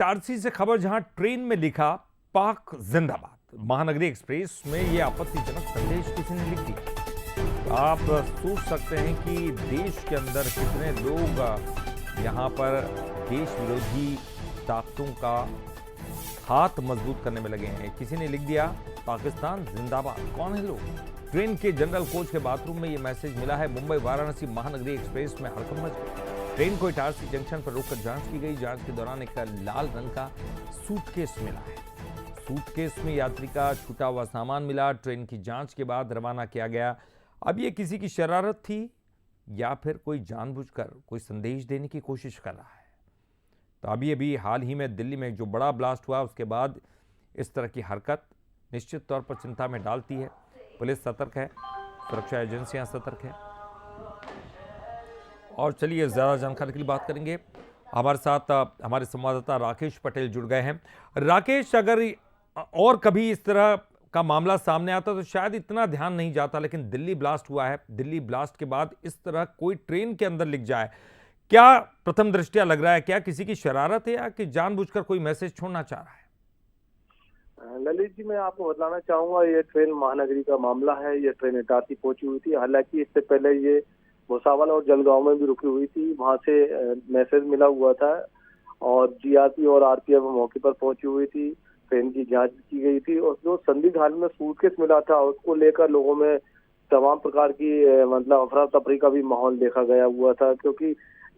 इटारसी से खबर, जहां ट्रेन में लिखा पाक जिंदाबाद। महानगरी एक्सप्रेस में यह आपत्तिजनक संदेश किसी ने लिख दिया। तो आप सोच सकते हैं कि देश के अंदर कितने लोग यहां पर देश विरोधी ताकतों का हाथ मजबूत करने में लगे हैं। किसी ने लिख दिया पाकिस्तान जिंदाबाद। कौन है लोग? ट्रेन के जनरल कोच के बाथरूम में यह मैसेज मिला है। मुंबई वाराणसी महानगरी एक्सप्रेस में हड़कंप मच गई। ट्रेन को इटारसी जंक्शन पर रोककर जांच की गई। जांच के दौरान एक लाल रंग का सूटकेस मिला है। सूटकेस में यात्री का छूटा हुआ सामान मिला। ट्रेन की जांच के बाद रवाना किया गया। अब यह किसी की शरारत थी या फिर कोई जानबूझकर कोई संदेश देने की कोशिश कर रहा है? तो अभी हाल ही में दिल्ली में जो बड़ा ब्लास्ट हुआ, उसके बाद इस तरह की हरकत निश्चित तौर पर चिंता में डालती है। पुलिस सतर्क है, सुरक्षा एजेंसियां सतर्क है। और चलिए ज़्यादा जानकारी के लिए बात करेंगे। हमारे साथ हमारे संवाददाता राकेश पटेल जुड़ गए हैं। राकेश, अगर और कभी इस तरह का मामला सामने आता तो शायद इतना ध्यान नहीं जाता, लेकिन दिल्ली ब्लास्ट हुआ है। दिल्ली ब्लास्ट के बाद इस तरह कोई ट्रेन के अंदर लिख जाए, क्या प्रथम दृष्टया लग रहा है? क्या किसी की शरारत है या कि जानबूझकर कोई मैसेज छोड़ना चाह रहा है? ललित जी, मैं आपको बताना चाहूंगा, ये ट्रेन महानगरी का मामला है। ये ट्रेन इटारसी पहुंची हुई थी। हालांकि इससे पहले ये भुसावल और जलगांव में भी रुकी हुई थी। वहां से मैसेज मिला हुआ था और जीआरपी और आरपीएफ मौके पर पहुंची हुई थी। ट्रेन की जांच की गई थी और जो संदिग्ध हाल में सूटकेस मिला था, उसको लेकर लोगों में तमाम प्रकार की मतलब अफरा तफरी का भी माहौल देखा गया हुआ था। क्योंकि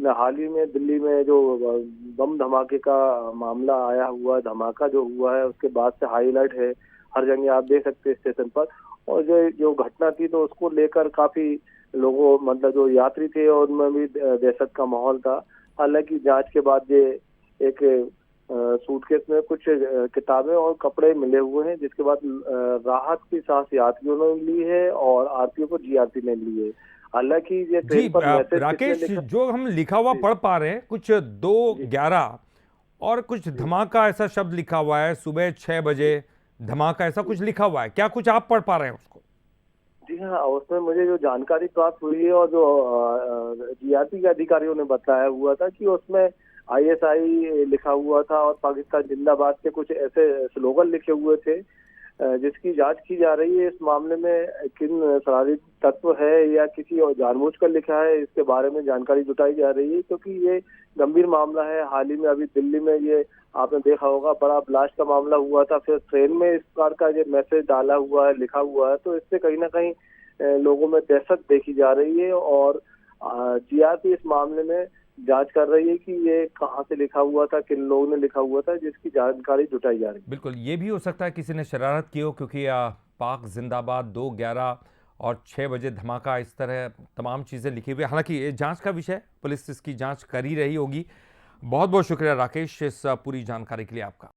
हाल ही में दिल्ली में जो बम धमाके का मामला आया हुआ, धमाका जो हुआ है, उसके बाद से हाईलाइट है हर जगह, आप देख सकते हैं स्टेशन पर। और जो घटना थी तो उसको लेकर काफी लोगों मतलब जो यात्री थे उनमें भी दहशत का माहौल था। हालांकि जांच के बाद ये एक सूटकेस में कुछ किताबें और कपड़े मिले हुए हैं, जिसके बाद राहत की सांस यात्रियों ने ली है और आरपीओ को जीआरपी ने ली है। हालांकि ये ट्रेन पर मैसेज राकेश, जो हम लिखा हुआ पढ़ पा रहे हैं, कुछ 2:11 और कुछ धमाका ऐसा शब्द लिखा हुआ है। सुबह 6 बजे धमाका ऐसा कुछ लिखा हुआ है। क्या कुछ आप पढ़ पा रहे हैं उसको? जी हाँ, उसमें मुझे जो जानकारी प्राप्त हुई है और जो जीआरपी के अधिकारियों ने बताया हुआ था कि उसमें आईएसआई लिखा हुआ था और पाकिस्तान जिंदाबाद के कुछ ऐसे स्लोगन लिखे हुए थे, जिसकी जांच की जा रही है। इस मामले में किन शरारती तत्व है या किसी और जानबूझकर लिखा है, इसके बारे में जानकारी जुटाई जा रही है। क्योंकि ये गंभीर मामला है। हाल ही में अभी दिल्ली में ये आपने देखा होगा, बड़ा ब्लास्ट का मामला हुआ था। फिर ट्रेन में इस प्रकार का ये मैसेज डाला हुआ है, लिखा हुआ है, तो इससे कहीं ना कहीं लोगों में दहशत देखी जा रही है। और जीआरपी इस मामले में जांच कर रही है कि ये कहां से लिखा हुआ था, किन लोगों ने लिखा हुआ था, जिसकी जानकारी जुटाई जा रही है। बिल्कुल, ये भी हो सकता है किसी ने शरारत की हो, क्योंकि पाक जिंदाबाद, 2:11 और 6 बजे धमाका, इस तरह तमाम चीज़ें लिखी हुई। हालांकि ये जांच का विषय, पुलिस इसकी जांच कर ही रही होगी। बहुत बहुत शुक्रिया राकेश इस पूरी जानकारी के लिए आपका।